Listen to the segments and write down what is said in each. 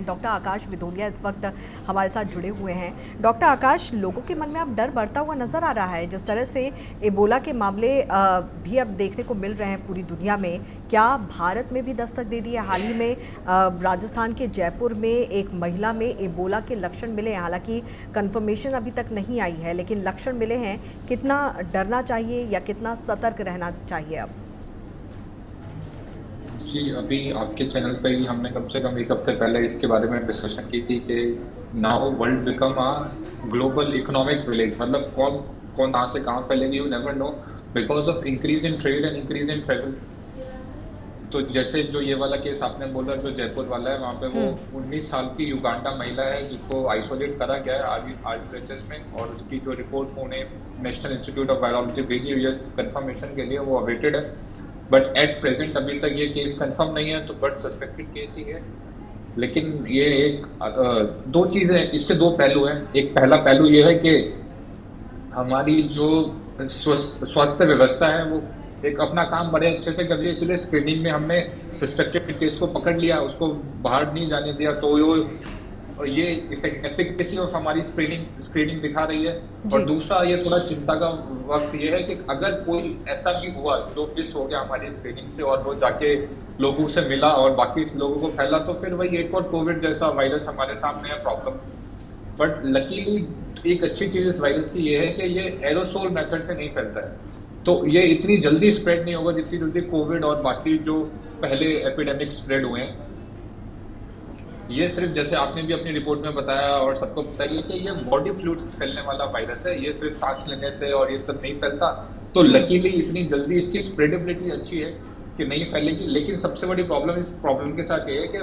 Doctor आकाश विदोलिया इस वक्त हमारे साथ जुड़े हुए हैं। डॉक्टर आकाश, लोगों के मन में अब डर बढ़ता हुआ नजर आ रहा है। जिस तरह से एबोला के मामले भी अब देखने को मिल रहे हैं पूरी दुनिया में, क्या भारत में भी दस्तक दे दी है? हाल ही में राजस्थान के जयपुर में एक महिला में एबोला के लक्षण मिले हैं। हालांकि कंफर्मेशन अभी तक नहीं आई है, लेकिन लक्षण मिले हैं। कितना डरना चाहिए या कितना सतर्क रहना चाहिए अब? जी, अभी आपके चैनल पे ही हमने कम से कम एक हफ्ते पहले इसके बारे में डिस्कशन की थी कि now world become a global economic village. मतलब कौन कौन कहाँ से कहाँ फैलेगी, you never know, because of increase in trade and increase in travel. तो जैसे जो ये वाला केस आपने बोला, जो जयपुर वाला है, वहाँ पे वो 19 साल की युगांडा महिला है जिसको आइसोलेट करा गया है RUHS में, और उसकी जो रिपोर्ट उन्हें नेशनल इंस्टीट्यूट ऑफ वायरोलॉजी भेजी हुई है कंफर्मेशन के लिए, वो अवेटेड है। बट एट प्रेजेंट अभी तक ये केस कंफर्म नहीं है, तो बट सस्पेक्टेड केस ही है। लेकिन ये दो चीज़ें, इसके दो पहलू हैं। एक पहला पहलू ये है कि हमारी जो स्वास्थ्य व्यवस्था है वो एक अपना काम बड़े अच्छे से कर रही है, इसलिए स्क्रीनिंग में हमने सस्पेक्टेड केस को पकड़ लिया, उसको बाहर नहीं जाने दिया। तो ये एफिकेसी ऑफ हमारी स्क्रीनिंग दिखा रही है। और दूसरा ये थोड़ा चिंता का वक्त ये है कि अगर कोई ऐसा भी हुआ जो मिस हो गया हमारी स्क्रीनिंग से और वो जाके लोगों से मिला और बाकी लोगों को फैला, तो फिर वही एक और कोविड जैसा वायरस हमारे सामने है प्रॉब्लम। बट लकीली एक अच्छी चीज इस वायरस की ये है कि ये एरोसोल मेथड से नहीं फैलता है, तो ये इतनी जल्दी स्प्रेड नहीं होगा जितनी जल्दी कोविड और बाकी जो पहले एपिडेमिक स्प्रेड हुए हैं। ये सिर्फ जैसे आपने भी अपनी रिपोर्ट में बताया और सबको बताइए कि ये बॉडी फ्लूइड से फैलने वाला वायरस है, ये सिर्फ सांस लेने से और ये सब नहीं फैलता। तो लकीली इतनी जल्दी इसकी स्प्रेडेबिलिटी अच्छी है कि नहीं फैलेगी। लेकिन सबसे बड़ी प्रॉब्लम इस प्रॉब्लम के साथ ये है कि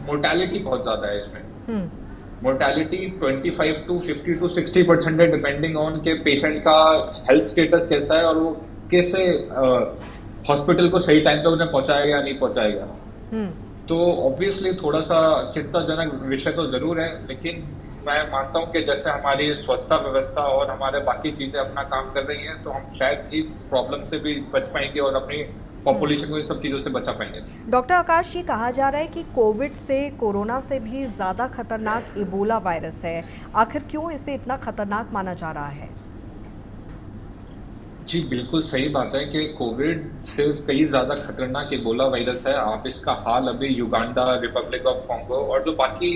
मोर्टेलिटी बहुत ज्यादा है इसमें। मोर्टेलिटी 25 to 50 to 60% है, डिपेंडिंग ऑन के पेशेंट का हेल्थ स्टेटस कैसा है और वो कैसे हॉस्पिटल को सही टाइम पे उन्हें पहुंचाएगा या नहीं पहुंचाएगा। तो ऑब्वियसली थोड़ा सा चिंताजनक विषय तो जरूर है, लेकिन मैं मानता हूं कि जैसे हमारी स्वास्थ्य व्यवस्था और हमारे बाकी चीजें अपना काम कर रही हैं, तो हम शायद इस प्रॉब्लम से भी बच पाएंगे और अपनी पॉपुलेशन को इन सब चीजों से बचा पाएंगे। डॉक्टर आकाश, ये कहा जा रहा है कि कोविड से, कोरोना से भी ज्यादा खतरनाक एबोला वायरस है। आखिर क्यों इसे इतना खतरनाक माना जा रहा है? जी बिल्कुल सही बात है कि कोविड से कई ज़्यादा खतरनाक एबोला वायरस है। आप इसका हाल अभी युगांडा, रिपब्लिक ऑफ कॉन्गो और जो बाकी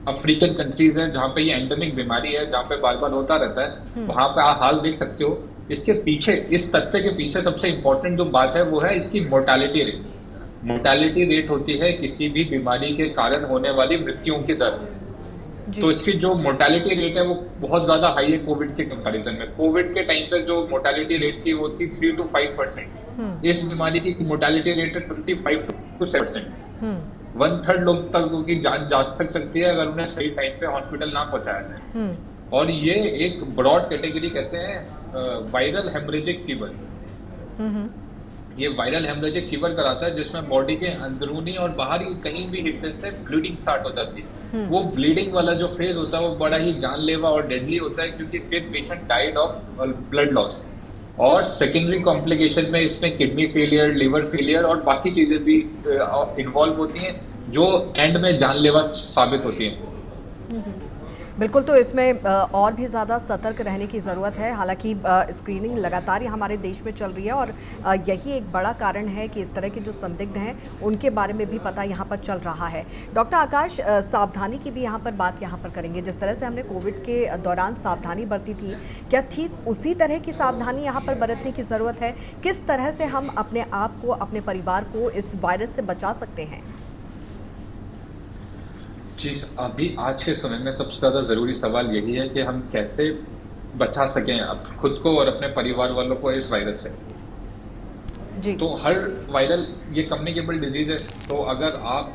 अफ्रीकन कंट्रीज हैं जहाँ पे ये एंडेमिक बीमारी है, जहाँ पे बार बार होता रहता है, वहाँ पे आप हाल देख सकते हो। इसके पीछे, इस तथ्य के पीछे सबसे इम्पोर्टेंट जो बात है वो है इसकी मोर्टेलिटी रेट। मोर्टेलिटी रेट होती है किसी भी बीमारी के कारण होने वाली मृत्युओं की दर। तो इसकी जो मोर्टेलिटी रेट है वो बहुत ज्यादा हाई है कोविड के कंपैरिजन में। कोविड के टाइम पे जो मोर्टेलिटी रेट थी वो थी 3 to 5%। इस बीमारी की मोर्टेलिटी रेट है 25 to 7%। 1/3 लोग तक उनकी जान जा सकती है अगर उन्हें सही टाइम पे हॉस्पिटल ना पहुंचाया जाए। और ये एक ब्रॉड कैटेगरी कहते हैं वायरल हेमरेजिक फीवर। ये वायरल हेमरेजिक फीवर कराता है जिसमें बॉडी के अंदरूनी और बाहरी कहीं भी हिस्से से ब्लीडिंग स्टार्ट हो जाती है। वो ब्लीडिंग वाला जो फेज होता है वो बड़ा ही जानलेवा और डेडली होता है, क्योंकि फिर patient died of blood loss. और सेकेंडरी कॉम्प्लिकेशन में इसमें किडनी फेलियर, लिवर फेलियर और बाकी चीजें भी इन्वॉल्व होती हैं जो एंड में जानलेवा साबित होती हैं। बिल्कुल, तो इसमें और भी ज़्यादा सतर्क रहने की ज़रूरत है। हालांकि स्क्रीनिंग लगातार हमारे देश में चल रही है और यही एक बड़ा कारण है कि इस तरह के जो संदिग्ध हैं उनके बारे में भी पता यहाँ पर चल रहा है। डॉक्टर आकाश, सावधानी की भी यहाँ पर बात करेंगे। जिस तरह से हमने कोविड के दौरान सावधानी बरती थी, क्या ठीक उसी तरह की सावधानी यहाँ पर बरतने की ज़रूरत है? किस तरह से हम अपने आप को, अपने परिवार को इस वायरस से बचा सकते हैं? जी, अभी आज के समय में सबसे ज़्यादा ज़रूरी सवाल यही है कि हम कैसे बचा सकें खुद को और अपने परिवार वालों को इस वायरस से। जी। तो हर वायरल ये कम्युनिकेबल डिजीज है, तो अगर आप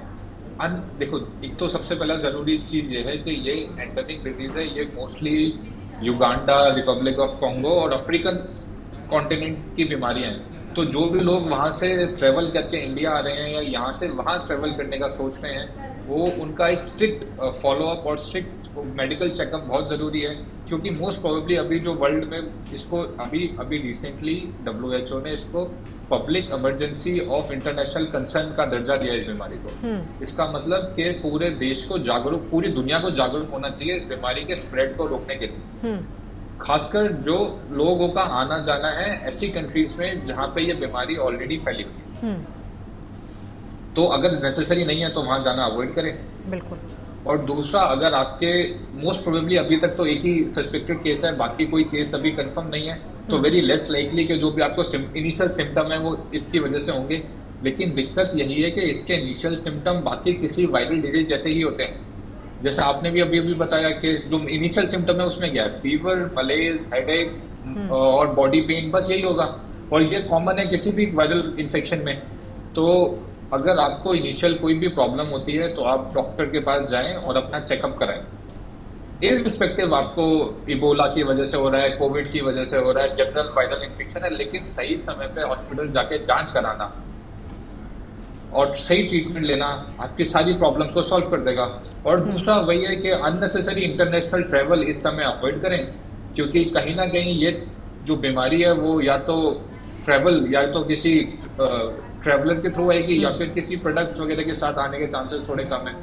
देखो, एक तो सबसे पहला ज़रूरी चीज़ ये है कि ये एंडेमिक डिजीज है। ये mostly Uganda, Republic of Congo और अफ्रीकन कॉन्टिनेंट की बीमारियां हैं। तो जो भी लोग वहाँ से ट्रेवल करके इंडिया आ रहे हैं या यहाँ से वहाँ ट्रेवल करने का सोच रहे हैं, वो उनका एक स्ट्रिक्ट फॉलोअप और स्ट्रिक्ट मेडिकल चेकअप बहुत ज़रूरी है, क्योंकि मोस्ट प्रोबेबली अभी जो वर्ल्ड में इसको अभी अभी रिसेंटली WHO ने इसको public emergency of international concern का दर्जा दिया है इस बीमारी को। इसका मतलब कि पूरे देश को जागरूक, पूरी दुनिया को जागरूक होना चाहिए इस बीमारी के स्प्रेड को रोकने के लिए। खासकर जो लोगों का आना जाना है ऐसी कंट्रीज में जहां पे ये बीमारी ऑलरेडी फैली हुई है, तो अगर नेसेसरी नहीं है तो वहां जाना अवॉइड करें। बिल्कुल। और दूसरा, अगर आपके मोस्ट प्रोबेबली अभी तक तो एक ही सस्पेक्टेड केस है, बाकी कोई केस अभी कंफर्म नहीं है, तो वेरी लेस लाइकली कि जो भी आपको इनिशियल सिम्टम है वो इसकी वजह से होंगे। लेकिन दिक्कत यही है कि इसके इनिशियल सिम्टम बाकी किसी वायरल डिजीज जैसे ही होते हैं। जैसे आपने भी अभी बताया कि जो इनिशियल सिम्टम है उसमें क्या है, फीवर, मलेज, हेडेक और बॉडी पेन, बस यही होगा। और ये कॉमन है किसी भी वायरल इन्फेक्शन में। तो अगर आपको इनिशियल कोई भी प्रॉब्लम होती है तो आप डॉक्टर के पास जाएं और अपना चेकअप कराएं। इररिस्पेक्टिव आपको इबोला की वजह से हो रहा है, कोविड की वजह से हो रहा है, जनरल वायरल इन्फेक्शन है, लेकिन सही समय पे हॉस्पिटल जाके जांच कराना और सही ट्रीटमेंट लेना आपकी सारी प्रॉब्लम्स को सॉल्व कर देगा। और दूसरा वही है कि अननेसेसरी इंटरनेशनल ट्रैवल इस समय अवॉइड करें, क्योंकि कहीं ना कहीं ये जो बीमारी है वो या तो ट्रैवल या तो किसी ट्रैवलर के थ्रू आएगी या फिर किसी प्रोडक्ट्स वगैरह के साथ आने के चांसेस थोड़े कम है।